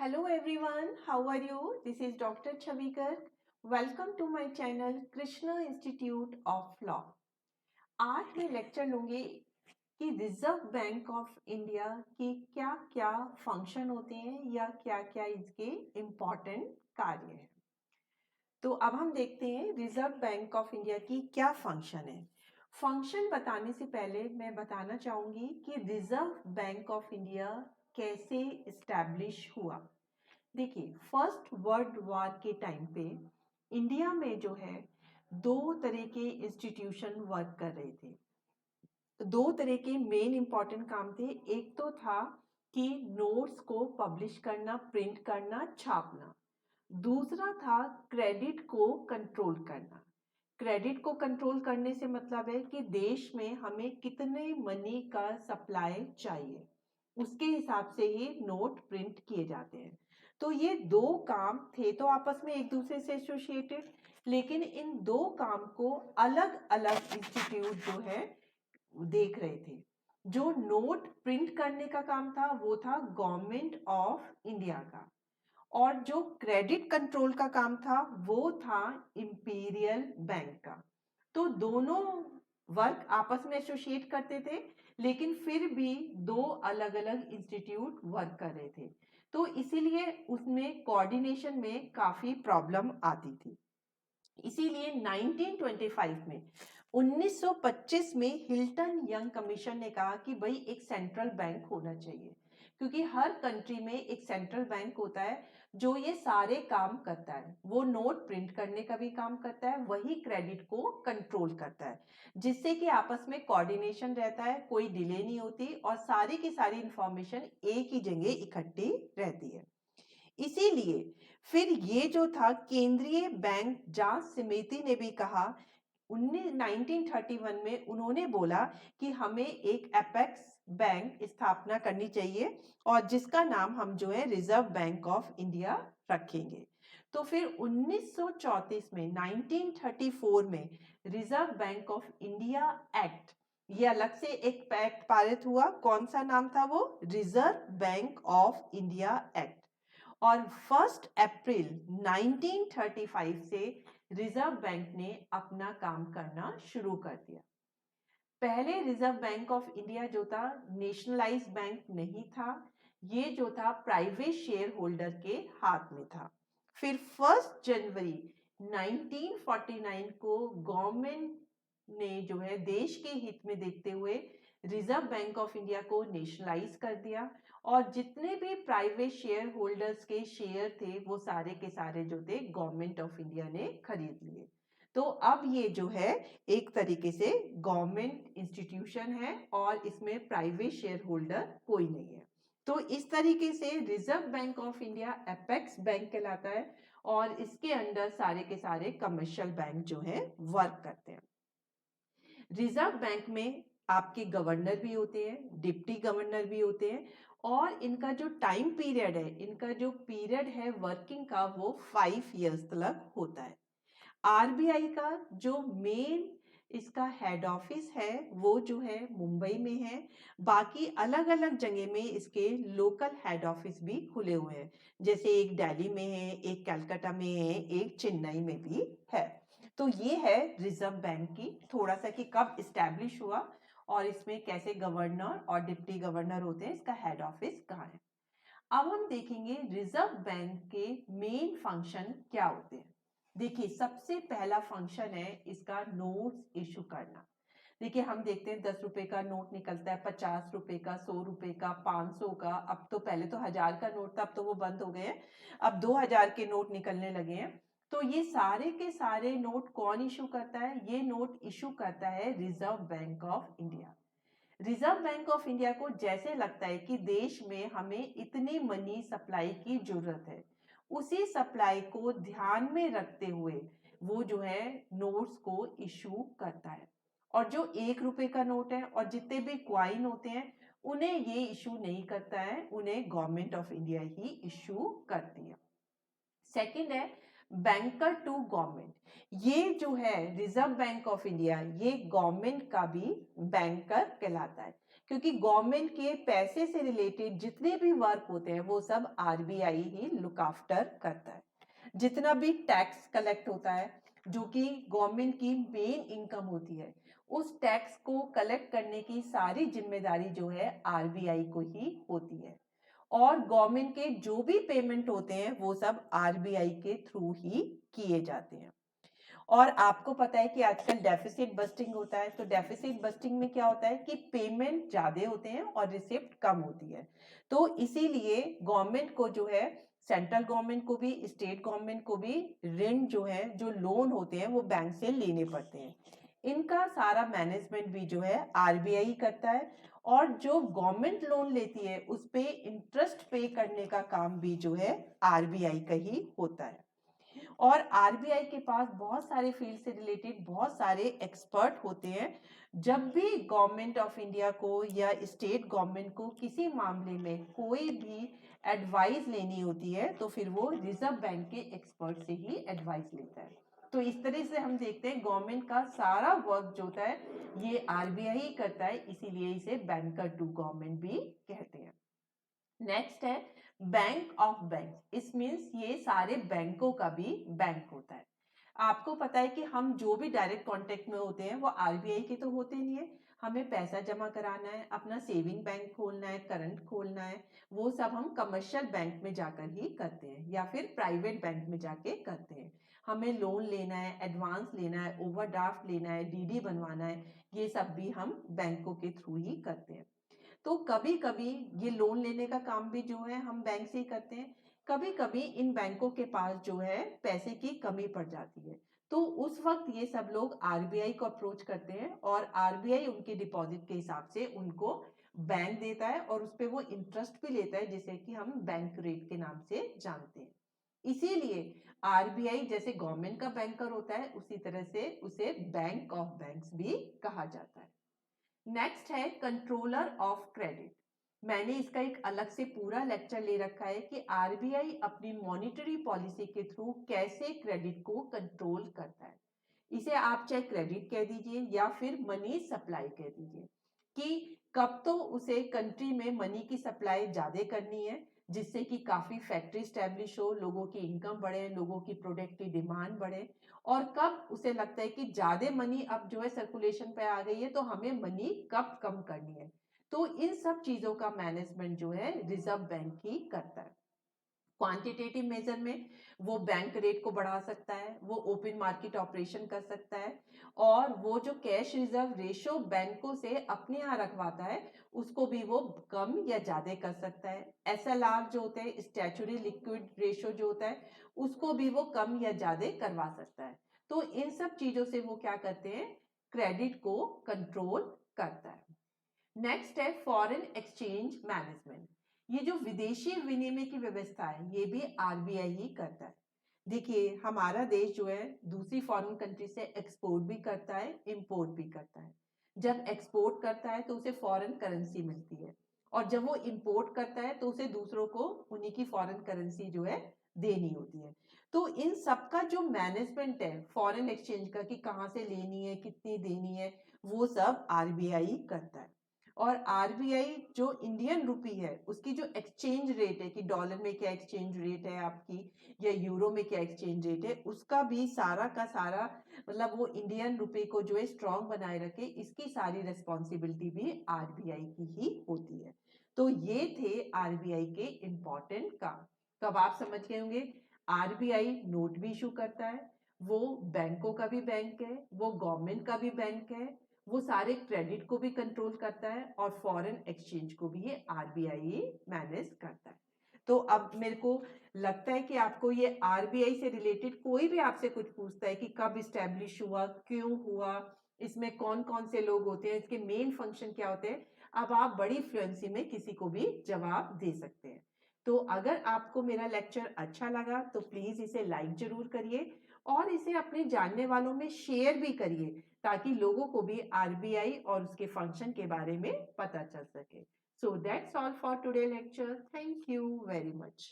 Hello everyone, how are you? This is Dr. Chavikar. Welcome to my channel Krishna Institute of Law. आज मैं lecture लूंगी कि reserve bank of India के क्या क्या function होते हैं या क्या क्या इसके इम्पोर्टेंट कार्य हैं। तो अब हम देखते हैं रिजर्व बैंक ऑफ इंडिया की क्या फंक्शन है। फंक्शन बताने से पहले मैं बताना चाहूंगी कि रिजर्व बैंक ऑफ इंडिया कैसे इस्टेब्लिश हुआ। देखिए, फर्स्ट वर्ल्ड वॉर के टाइम पे इंडिया में जो है दो तरह के इंस्टीट्यूशन वर्क कर रहे थे। दो तरह के मेन इंपॉर्टेंट काम थे। एक तो था कि नोट्स को पब्लिश करना, प्रिंट करना, छापना। दूसरा था क्रेडिट को कंट्रोल करना। क्रेडिट को कंट्रोल करने से मतलब है कि देश में हमें कितने मनी का सप्लाई चाहिए, उसके हिसाब से ही नोट प्रिंट किए जाते हैं। तो ये दो काम थे तो आपस में एक दूसरे से एसोसिएटेड, लेकिन इन दो काम को अलग अलग इंस्टीट्यूट जो है देख रहे थे। जो नोट प्रिंट करने का काम था वो था गवर्नमेंट ऑफ इंडिया का, और जो क्रेडिट कंट्रोल का काम था वो था इंपीरियल बैंक का। तो दोनों वर्क आपस में एसोसिएट करते थे, लेकिन फिर भी दो अलग अलग इंस्टीट्यूट वर्क कर रहे थे। तो इसीलिए उसमें कोऑर्डिनेशन में काफी प्रॉब्लम आती थी। इसीलिए 1925 में 1925 में हिल्टन यंग कमीशन ने कहा कि भाई एक सेंट्रल बैंक होना चाहिए, क्योंकि हर कंट्री में एक सेंट्रल बैंक होता है जो ये सारे काम करता है। वो नोट प्रिंट करने का भी काम करता है, वही क्रेडिट को कंट्रोल करता है, जिससे कि आपस में कोऑर्डिनेशन रहता है, कोई डिले नहीं होती और सारी की सारी इंफॉर्मेशन एक ही जगह इकट्ठी रहती है। इसीलिए फिर ये जो था केंद्रीय बैंक जांच समिति ने भी कहा 1931 में, उन्होंने बोला कि हमें एक एपेक्स बैंक स्थापना करनी चाहिए और जिसका नाम हम जो है रिजर्व बैंक ऑफ इंडिया रखेंगे। तो फिर 1934 में 1934 में reserve bank of India act, ये अलग से एक एक्ट पारित हुआ। कौन सा नाम था वो? Reserve bank of India act. और 1 अप्रैल 1935 से रिजर्व बैंक ने अपना काम करना शुरू कर दिया। पहले रिजर्व बैंक ऑफ इंडिया जो था नेशनलाइज बैंक नहीं था, ये जो था प्राइवेट शेयर होल्डर के हाथ में था। फिर 1 जनवरी 1949 को गवर्नमेंट ने जो है देश के हित में देखते हुए रिजर्व बैंक ऑफ इंडिया को नेशनलाइज कर दिया, और जितने भी प्राइवेट शेयर होल्डर्स के शेयर थे वो सारे के सारे जो थे गवर्नमेंट ऑफ इंडिया ने खरीद लिए। तो अब ये जो है एक तरीके से गवर्नमेंट इंस्टीट्यूशन है और इसमें प्राइवेट शेयर होल्डर कोई नहीं है। तो इस तरीके से reserve bank of India apex bank कहलाता है और इसके अंदर सारे के सारे कमर्शियल बैंक जो है वर्क करते हैं। रिजर्व बैंक में आपके गवर्नर भी होते हैं, डिप्टी गवर्नर भी होते हैं, और इनका जो टाइम पीरियड है, इनका जो पीरियड है वर्किंग का, वो 5 इयर्स तक होता है। आरबीआई का जो मेन इसका हेड ऑफिस है वो जो है मुंबई में है। बाकी अलग अलग जगह में इसके लोकल हेड ऑफिस भी खुले हुए हैं, जैसे एक दिल्ली में है, एक कलकत्ता में है, एक चेन्नई में भी है। तो ये है रिजर्व बैंक की थोड़ा सा कि कब इस्टेब्लिश हुआ और इसमें कैसे गवर्नर और डिप्टी गवर्नर होते हैं, इसका हेड ऑफिस कहाँ है। अब हम देखेंगे रिजर्व बैंक के मेन फंक्शन क्या होते हैं। देखिए, सबसे पहला फंक्शन है इसका नोट्स इशू करना। देखिए, हम देखते हैं 10 रुपए का नोट निकलता है, 50 रुपए का, 100 रुपए का, 500 का। अब तो पहले तो 1000 का नोट था, अब तो वो बंद हो गए हैं, अब 2000 के नोट निकलने लगे हैं। तो ये सारे के सारे नोट कौन इशू करता है? ये नोट इशू करता है reserve bank of India. Reserve bank of India को जैसे लगता है कि देश में हमें इतनी मनी सप्लाई की जरूरत है, उसी सप्लाई को ध्यान में रखते हुए वो जो है नोट्स को इशू करता है। और जो 1 रुपए का नोट है और जितने भी क्वाइन होते हैं उन्हें ये इशू नहीं करता है, उन्हें government of India he issue करती है। सेकंड है बैंकर टू गवर्नमेंट, ये जो है रिजर्व बैंक ऑफ इंडिया, ये गवर्नमेंट का भी बैंकर कहलाता है, क्योंकि गवर्नमेंट के पैसे से रिलेटेड जितने भी वर्क होते हैं वो सब आरबीआई ही लुक आफ्टर करता है। जितना भी टैक्स कलेक्ट होता है, जो कि गवर्नमेंट की मेन इनकम होती है, उस टैक्स को कलेक्ट करने की सारी जिम्मेदारी जो है आरबीआई को ही होती है। और गवर्नमेंट के जो भी पेमेंट होते हैं वो सब आरबीआई के थ्रू ही किए जाते हैं। और आपको पता है कि आजकल डेफिसिट बस्टिंग होता है, तो डेफिसिट बस्टिंग में क्या होता है कि पेमेंट ज्यादा होते हैं और रिसिप्ट कम होती है। तो इसीलिए गवर्नमेंट को जो है, सेंट्रल गवर्नमेंट को भी, स्टेट गवर्नमेंट को भी ऋण जो है, जो लोन होते हैं वो बैंक से लेने पड़ते हैं। इनका सारा मैनेजमेंट भी जो है आरबीआई करता है, और जो गवर्नमेंट लोन लेती है उस पे इंटरेस्ट पे करने का काम भी जो है आरबीआई का ही होता है। और आरबीआई के पास बहुत सारे फील्ड से रिलेटेड बहुत सारे एक्सपर्ट होते हैं। जब भी गवर्नमेंट ऑफ इंडिया को या स्टेट गवर्नमेंट को किसी मामले में कोई भी एडवाइस लेनी होती है तो फिर वो रिजर्व बैंक के एक्सपर्ट से ही एडवाइस लेता है। तो इस तरह से हम देखते हैं गवर्नमेंट का सारा वर्क जो होता है ये आरबीआई ही करता है, इसीलिए इसे बैंकर टू गवर्नमेंट भी कहते हैं। नेक्स्ट है बैंक ऑफ बैंक। इस मीन्स ये सारे बैंकों का भी बैंक होता है। आपको पता है कि हम जो भी डायरेक्ट कांटेक्ट में होते हैं वो आरबीआई के तो होते नहीं है। हमें पैसा जमा कराना है, अपना सेविंग बैंक खोलना है, करंट खोलना है, वो सब हम कमर्शियल बैंक में जाकर ही करते हैं या फिर प्राइवेट बैंक में जाके करते हैं। हमें लोन लेना है, एडवांस लेना है, ओवरड्राफ्ट लेना है, डीडी बनवाना है, ये सब भी हम बैंकों के थ्रू ही करते हैं। तो कभी कभी ये लोन लेने का काम भी जो है हम बैंक से ही करते हैं। कभी कभी इन बैंकों के पास जो है पैसे की कमी पड़ जाती है, तो उस वक्त ये सब लोग आरबीआई को अप्रोच करते हैं और आरबीआई उनके डिपॉजिट के हिसाब से उनको बैंक देता है और उस पर वो इंटरेस्ट भी लेता है, जिसे कि हम बैंक रेट के नाम से जानते हैं। इसीलिए आरबीआई जैसे गवर्नमेंट का बैंकर होता है, उसी तरह से उसे बैंक ऑफ बैंक्स भी कहा जाता है। नेक्स्ट है कंट्रोलर ऑफ क्रेडिट। मैंने इसका एक अलग से पूरा लेक्चर ले रखा है कि आरबीआई अपनी मॉनिटरी पॉलिसी के थ्रू कैसे क्रेडिट को कंट्रोल करता है। इसे आप चाहे क्रेडिट कह दीजिए या फिर मनी सप्लाई कह दीजिए, कि कब तो उसे कंट्री में मनी की सप्लाई ज्यादा करनी है जिससे कि काफी फैक्ट्री स्टैब्लिश हो, लोगों की इनकम बढ़े, लोगों की प्रोडक्ट की डिमांड बढ़े, और कब उसे लगता है कि ज्यादा मनी अब जो है सर्कुलेशन पे आ गई है तो हमें मनी कब कम करनी है। तो इन सब चीजों का मैनेजमेंट जो है रिजर्व बैंक ही करता है। क्वांटिटेटिव मेजर में वो बैंक रेट को बढ़ा सकता है, वो ओपन मार्केट ऑपरेशन कर सकता है, और वो जो कैश रिजर्व रेशो बैंकों से अपने यहाँ रखवाता है उसको भी वो कम या ज्यादा कर सकता है। एसएलआर जो होते हैं, स्टैचुरी लिक्विड रेशो जो होता है, उसको भी वो कम या ज्यादा करवा सकता है। तो इन सब चीजों से वो क्या करते हैं, क्रेडिट को कंट्रोल करता है। नेक्स्ट है फॉरेन एक्सचेंज मैनेजमेंट। ये जो विदेशी विनिमय की व्यवस्था है ये भी आरबीआई ही करता है। देखिए हमारा देश जो है दूसरी फॉरेन कंट्री से एक्सपोर्ट भी करता है, इंपोर्ट भी करता है। जब एक्सपोर्ट करता है तो उसे फॉरेन करेंसी मिलती है, और जब वो इंपोर्ट करता है तो उसे दूसरों को उन्हीं की फॉरेन करेंसी जो है देनी होती है। तो इन सबका जो मैनेजमेंट है फॉरेन एक्सचेंज का, कि कहाँ से लेनी है, कितनी देनी है, वो सब आरबीआई करता है। और आरबीआई जो इंडियन रुपी है उसकी जो एक्सचेंज रेट है, कि डॉलर में क्या एक्सचेंज रेट है आपकी या यूरो में क्या एक्सचेंज रेट है, उसका भी सारा का सारा, मतलब वो इंडियन रुपए को जो है स्ट्रांग बनाए रखे, इसकी सारी रिस्पॉन्सिबिलिटी भी आरबीआई की ही होती है। तो ये थे आरबीआई के इंपॉर्टेंट काम। तो अब आप समझ गए होंगे आरबीआई नोट भी इशू करता है, वो बैंकों का भी बैंक है, वो गवर्नमेंट का भी बैंक है, वो सारे क्रेडिट को भी कंट्रोल करता है, और फॉरेन एक्सचेंज को भी ये आरबीआई मैनेज करता है। तो अब मेरे को लगता है कि आपको ये आरबीआई से रिलेटेड कोई भी आपसे कुछ पूछता है कि कब इस्टेब्लिश हुआ, क्यों हुआ, इसमें कौन कौन से लोग होते हैं, इसके मेन फंक्शन क्या होते हैं, अब आप बड़ी फ्लुएंसी में किसी को भी जवाब दे सकते हैं। तो अगर आपको मेरा लेक्चर अच्छा लगा तो प्लीज इसे लाइक जरूर करिए, और इसे अपने जानने वालों में शेयर भी करिए, ताकि लोगों को भी आरबीआई और उसके फंक्शन के बारे में पता चल सके। So that's all for today lecture. Thank you very much.